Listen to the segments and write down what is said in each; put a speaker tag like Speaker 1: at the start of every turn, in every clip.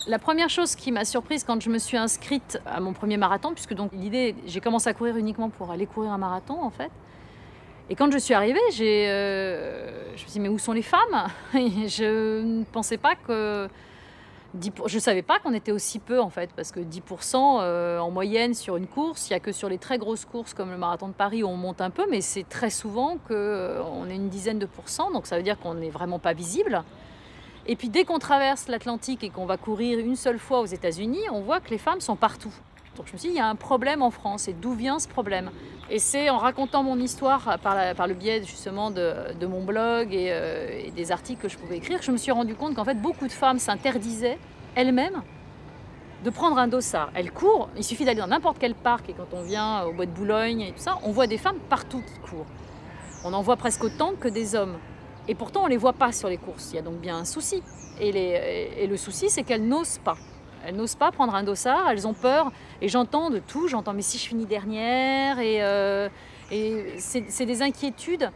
Speaker 1: La première chose qui m'a surprise quand je me suis inscrite à mon premier marathon, puisque donc l'idée, j'ai commencé à courir uniquement pour aller courir un marathon en fait. Et quand je suis arrivée, je me suis dit: «Mais où sont les femmes?» Et je ne pensais pas que je savais pas qu'on était aussi peu en fait, parce que 10 en moyenne sur une course, il y a que sur les très grosses courses comme le marathon de Paris où on monte un peu, mais c'est très souvent qu'on est une dizaine de pourcents, donc ça veut dire qu'on n'est vraiment pas visible. Et puis dès qu'on traverse l'Atlantique et qu'on va courir une seule fois aux États-Unis, on voit que les femmes sont partout. Donc je me suis dit, il y a un problème en France, et d'où vient ce problème? Et c'est en racontant mon histoire par le biais justement de mon blog et des articles que je pouvais écrire, que je me suis rendu compte qu'en fait beaucoup de femmes s'interdisaient elles-mêmes de prendre un dossard. Elles courent, il suffit d'aller dans n'importe quel parc, et quand on vient au bois de Boulogne et tout ça, on voit des femmes partout qui courent. On en voit presque autant que des hommes. Et pourtant, on ne les voit pas sur les courses. Il y a donc bien un souci. Et le souci, c'est qu'elles n'osent pas. Elles n'osent pas prendre un dossard, elles ont peur. Et j'entends de tout, j'entends «mais si je finis dernière?» Et c'est des inquiétudes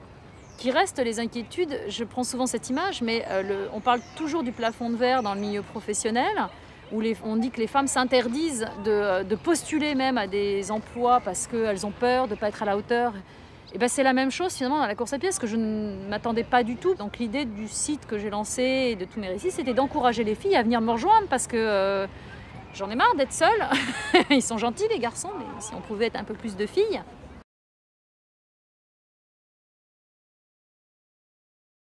Speaker 1: qui restent les inquiétudes. Je prends souvent cette image, mais on parle toujours du plafond de verre dans le milieu professionnel, où on dit que les femmes s'interdisent de postuler même à des emplois parce qu'elles ont peur de ne pas être à la hauteur. Et ben c'est la même chose finalement dans la course à pied, ce que je ne m'attendais pas du tout. Donc l'idée du site que j'ai lancé et de tous mes récits, c'était d'encourager les filles à venir me rejoindre, parce que j'en ai marre d'être seule. Ils sont gentils les garçons, mais si on pouvait être un peu plus de filles.